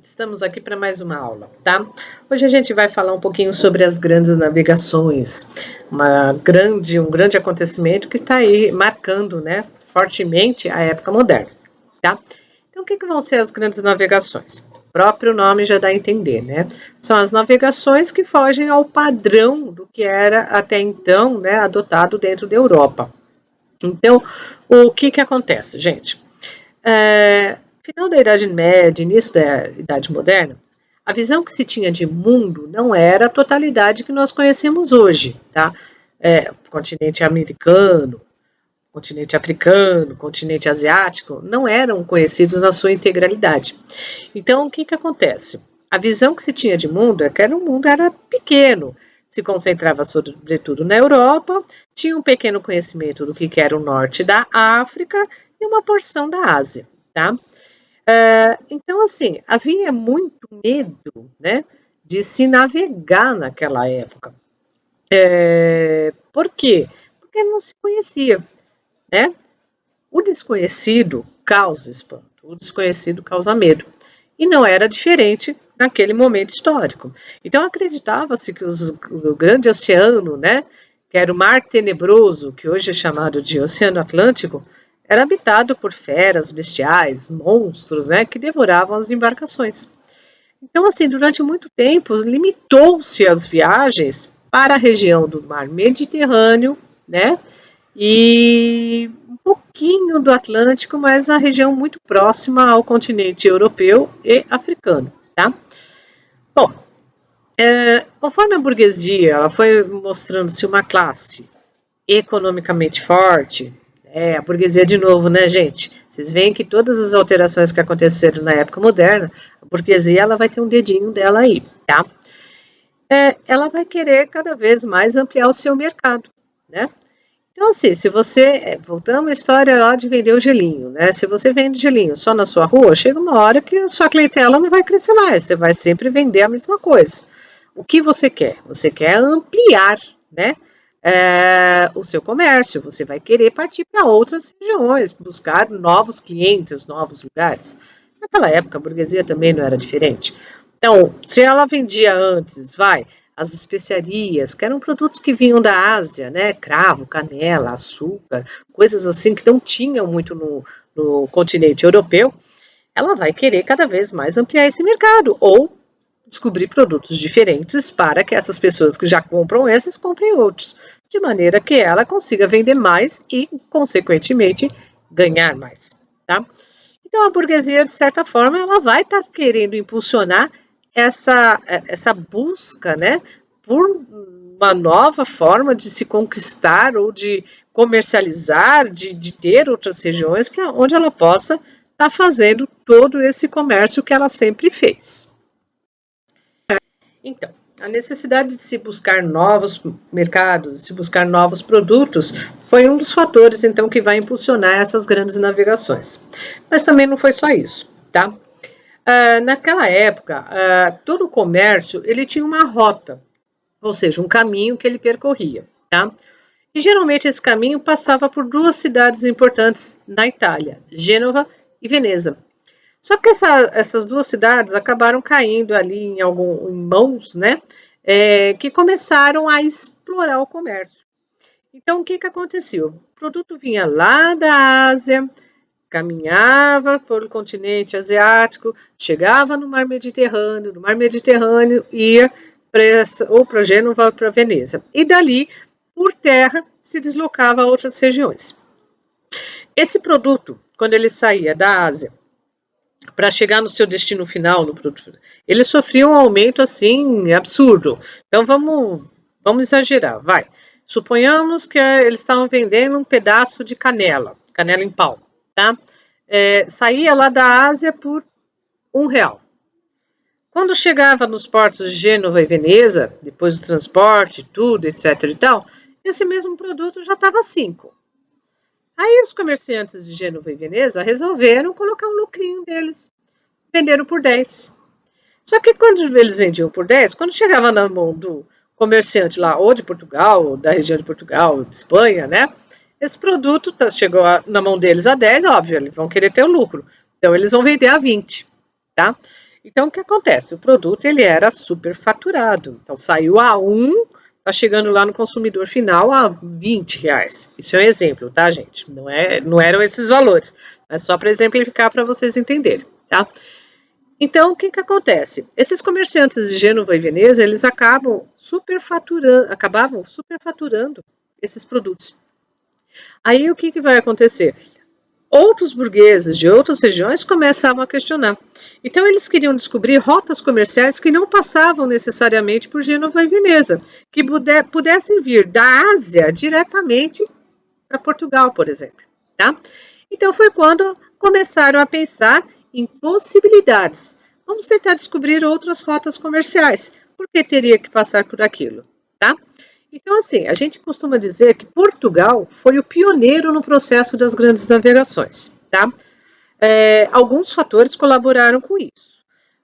Estamos aqui para mais uma aula, tá? Hoje a gente vai falar um pouquinho sobre as grandes navegações, um grande acontecimento que está aí marcando, né, fortemente a época moderna, tá? Então, o que vão ser as grandes navegações? O próprio nome já dá a entender, né? São as navegações que fogem ao padrão do que era até então, né, adotado dentro da Europa. Então, o que acontece, gente? Final da Idade Média, início da Idade Moderna, a visão que se tinha de mundo não era a totalidade que nós conhecemos hoje, tá? O continente americano, continente africano, continente asiático, não eram conhecidos na sua integralidade. Então, o que acontece? A visão que se tinha de mundo é que o mundo era pequeno, se concentrava sobretudo na Europa, tinha um pequeno conhecimento do que era o norte da África e uma porção da Ásia, tá? Então, assim, havia muito medo, né, de se navegar naquela época. Por quê? Porque não se conhecia, né? O desconhecido causa espanto, o desconhecido causa medo. E não era diferente naquele momento histórico. Então, acreditava-se que o grande oceano, né, que era o Mar Tenebroso, que hoje é chamado de Oceano Atlântico, era habitado por feras bestiais, monstros, né, que devoravam as embarcações. Então, assim, durante muito tempo, limitou-se as viagens para a região do Mar Mediterrâneo, né, e um pouquinho do Atlântico, mas a região muito próxima ao continente europeu e africano, tá? Bom, conforme a burguesia ela foi mostrando-se uma classe economicamente forte, a burguesia de novo, né, gente? Vocês veem que todas as alterações que aconteceram na época moderna, a burguesia ela vai ter um dedinho dela aí, tá? Ela vai querer cada vez mais ampliar o seu mercado, né? Então, assim, se você, voltando à história lá de vender o gelinho, né? Se você vende gelinho só na sua rua, chega uma hora que a sua clientela não vai crescer mais, você vai sempre vender a mesma coisa. O que você quer? Você quer ampliar, né? O seu comércio, você vai querer partir para outras regiões, buscar novos clientes, novos lugares. Naquela época, a burguesia também não era diferente. Então, se ela vendia antes, as especiarias, que eram produtos que vinham da Ásia, né? Cravo, canela, açúcar, coisas assim que não tinham muito no continente europeu, ela vai querer cada vez mais ampliar esse mercado ou descobrir produtos diferentes para que essas pessoas que já compram esses comprem outros, de maneira que ela consiga vender mais e, consequentemente, ganhar mais, tá? Então, a burguesia, de certa forma, ela vai estar querendo impulsionar essa busca, né, por uma nova forma de se conquistar ou de comercializar, de ter outras regiões para onde ela possa estar fazendo todo esse comércio que ela sempre fez. Então, a necessidade de se buscar novos mercados, de se buscar novos produtos, foi um dos fatores, então, que vai impulsionar essas grandes navegações. Mas também não foi só isso, tá? Naquela época, todo o comércio, ele tinha uma rota, ou seja, um caminho que ele percorria, tá? E geralmente esse caminho passava por duas cidades importantes na Itália, Gênova e Veneza. Só que essas duas cidades acabaram caindo ali em mãos, né, que começaram a explorar o comércio. Então, o que acontecia? O produto vinha lá da Ásia, caminhava pelo continente asiático, chegava no Mar Mediterrâneo, do Mar Mediterrâneo ia ou para Gênova ou para Veneza. E dali, por terra, se deslocava a outras regiões. Esse produto, quando ele saía da Ásia, para chegar no seu destino final, no produto, ele sofria um aumento assim absurdo. Então vamos exagerar, vai. Suponhamos que eles estavam vendendo um pedaço de canela em pau, tá? Saía lá da Ásia por R$1. Quando chegava nos portos de Gênova e Veneza, depois do transporte, tudo, etc e tal, esse mesmo produto já estava 5. Aí os comerciantes de Gênova e Veneza resolveram colocar um lucrinho deles. Venderam por 10. Só que quando eles vendiam por 10, quando chegava na mão do comerciante lá, ou de Portugal, ou da região de Portugal, ou de Espanha, né? Esse produto chegou na mão deles a 10, óbvio, eles vão querer ter o lucro. Então, eles vão vender a 20, tá? Então, o que acontece? O produto ele era superfaturado. Então, saiu a 1, está chegando lá no consumidor final a R$ 20. Isso é um exemplo, tá, gente? Não eram esses valores, mas só para exemplificar para vocês entenderem, tá? Então, o que acontece? Esses comerciantes de Gênova e Veneza, eles acabavam superfaturando esses produtos. Aí, o que vai acontecer? Outros burgueses de outras regiões começavam a questionar. Então, eles queriam descobrir rotas comerciais que não passavam necessariamente por Gênova e Veneza, que pudessem vir da Ásia diretamente para Portugal, por exemplo. Tá? Então, foi quando começaram a pensar em possibilidades. Vamos tentar descobrir outras rotas comerciais. Por que teria que passar por aquilo? Tá? Então, assim, a gente costuma dizer que Portugal foi o pioneiro no processo das grandes navegações, tá? Alguns fatores colaboraram com isso.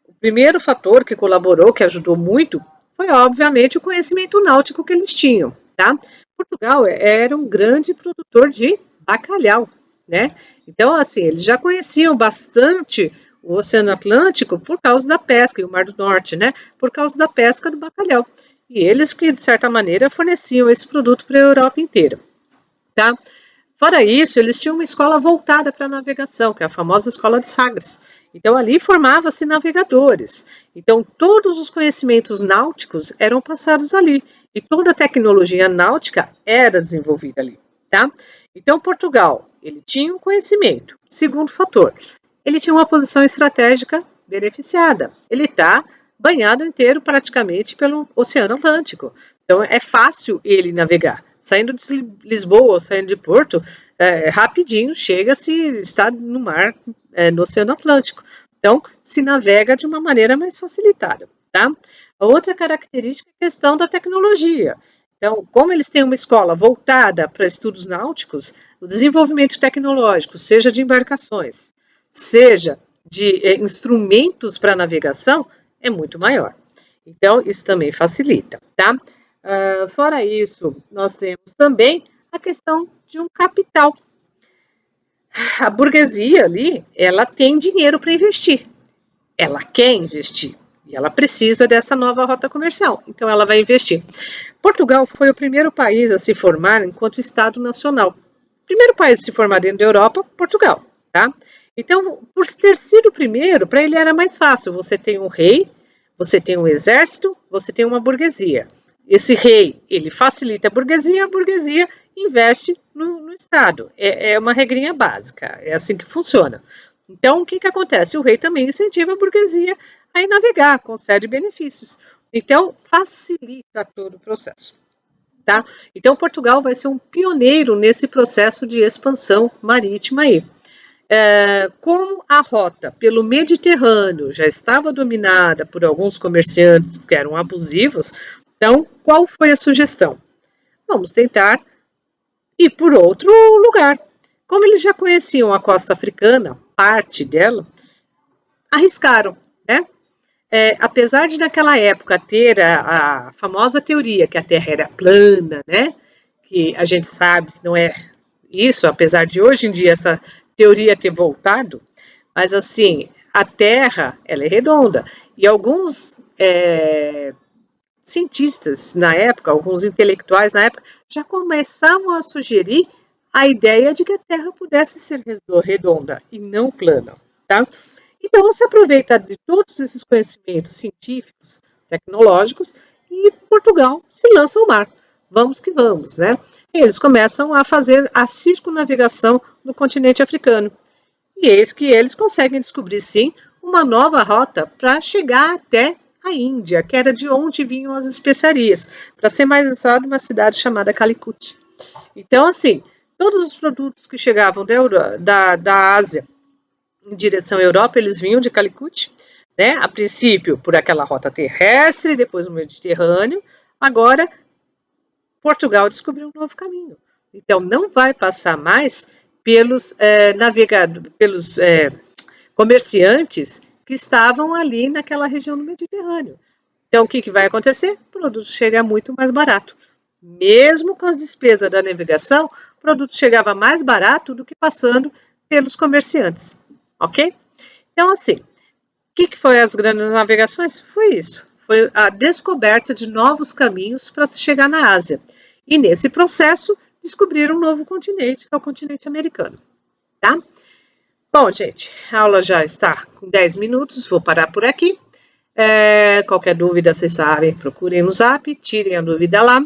O primeiro fator que colaborou, que ajudou muito, foi, obviamente, o conhecimento náutico que eles tinham, tá? Portugal era um grande produtor de bacalhau, né? Então, assim, eles já conheciam bastante o Oceano Atlântico por causa da pesca, e o Mar do Norte, né? Por causa da pesca do bacalhau. E eles que, de certa maneira, forneciam esse produto para a Europa inteira, tá? Fora isso, eles tinham uma escola voltada para a navegação, que é a famosa Escola de Sagres. Então, ali formava-se navegadores. Então, todos os conhecimentos náuticos eram passados ali. E toda a tecnologia náutica era desenvolvida ali, tá? Então, Portugal, ele tinha um conhecimento. Segundo fator, ele tinha uma posição estratégica beneficiada. Ele está banhado inteiro praticamente pelo Oceano Atlântico. Então é fácil ele navegar. Saindo de Lisboa ou saindo de Porto, rapidinho chega-se, está no mar, no Oceano Atlântico. Então se navega de uma maneira mais facilitada, tá? A outra característica é a questão da tecnologia. Então, como eles têm uma escola voltada para estudos náuticos, o desenvolvimento tecnológico, seja de embarcações, seja de instrumentos para navegação, é muito maior. Então, isso também facilita, tá? Fora isso, nós temos também a questão de um capital. A burguesia ali, ela tem dinheiro para investir. Ela quer investir. E ela precisa dessa nova rota comercial. Então, ela vai investir. Portugal foi o primeiro país a se formar enquanto Estado nacional. Primeiro país a se formar dentro da Europa, Portugal, tá? Então, por ter sido o primeiro, para ele era mais fácil. Você tem um rei, você tem um exército, você tem uma burguesia. Esse rei, ele facilita a burguesia investe no Estado. É uma regrinha básica, é assim que funciona. Então, o que acontece? O rei também incentiva a burguesia a ir navegar, concede benefícios. Então, facilita todo o processo. Tá? Então, Portugal vai ser um pioneiro nesse processo de expansão marítima aí. Como a rota pelo Mediterrâneo já estava dominada por alguns comerciantes que eram abusivos, então, qual foi a sugestão? Vamos tentar ir por outro lugar. Como eles já conheciam a costa africana, parte dela, arriscaram, né? Apesar de naquela época ter a famosa teoria que a Terra era plana, né? Que a gente sabe que não é isso, apesar de hoje em dia essa teoria ter voltado, mas assim, a Terra, ela é redonda, e alguns cientistas na época, alguns intelectuais na época, já começavam a sugerir a ideia de que a Terra pudesse ser redonda e não plana, tá? Então, você aproveita de todos esses conhecimentos científicos, tecnológicos, e Portugal se lança ao mar. Vamos que vamos, né? E eles começam a fazer a circunnavegação no continente africano. E eis que eles conseguem descobrir, sim, uma nova rota para chegar até a Índia, que era de onde vinham as especiarias. Para ser mais exato, uma cidade chamada Calicut. Então, assim, todos os produtos que chegavam da Ásia em direção à Europa, eles vinham de Calicut, né? A princípio por aquela rota terrestre, depois no Mediterrâneo. Agora, Portugal descobriu um novo caminho. Então, não vai passar mais pelos comerciantes que estavam ali naquela região do Mediterrâneo. Então, o que vai acontecer? O produto chega muito mais barato. Mesmo com as despesas da navegação, o produto chegava mais barato do que passando pelos comerciantes. Ok? Então, assim, que foi as grandes navegações? Foi isso. Foi a descoberta de novos caminhos para se chegar na Ásia. E nesse processo, descobriram um novo continente, que é o continente americano. Tá? Bom, gente, a aula já está com 10 minutos, vou parar por aqui. Qualquer dúvida, vocês sabem, procurem no Zap, tirem a dúvida lá.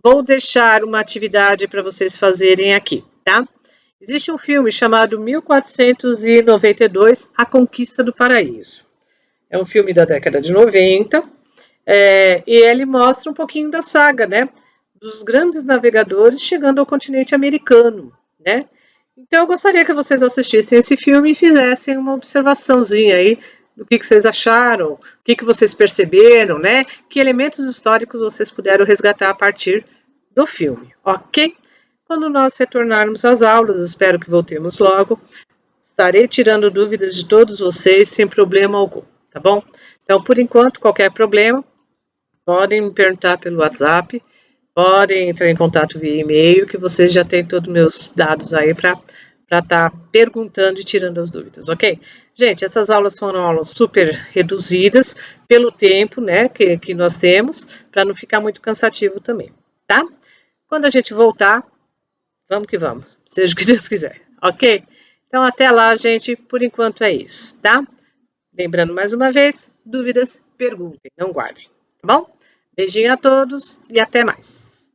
Vou deixar uma atividade para vocês fazerem aqui, tá? Existe um filme chamado 1492, A Conquista do Paraíso. É um filme da década de 90, e ele mostra um pouquinho da saga, né? Dos grandes navegadores chegando ao continente americano, né? Então eu gostaria que vocês assistissem esse filme e fizessem uma observaçãozinha aí do que vocês acharam, o que vocês perceberam, né? Que elementos históricos vocês puderam resgatar a partir do filme, ok? Quando nós retornarmos às aulas, espero que voltemos logo, estarei tirando dúvidas de todos vocês sem problema algum, tá bom? Então, por enquanto, qualquer problema, podem me perguntar pelo WhatsApp, podem entrar em contato via e-mail, que vocês já têm todos os meus dados aí para estar perguntando e tirando as dúvidas, ok? Gente, essas aulas foram aulas super reduzidas pelo tempo, né, que nós temos, para não ficar muito cansativo também, tá? Quando a gente voltar, vamos que vamos, seja o que Deus quiser, ok? Então, até lá, gente, por enquanto é isso, tá? Lembrando mais uma vez, dúvidas, perguntem, não guardem, tá bom? Beijinho a todos e até mais.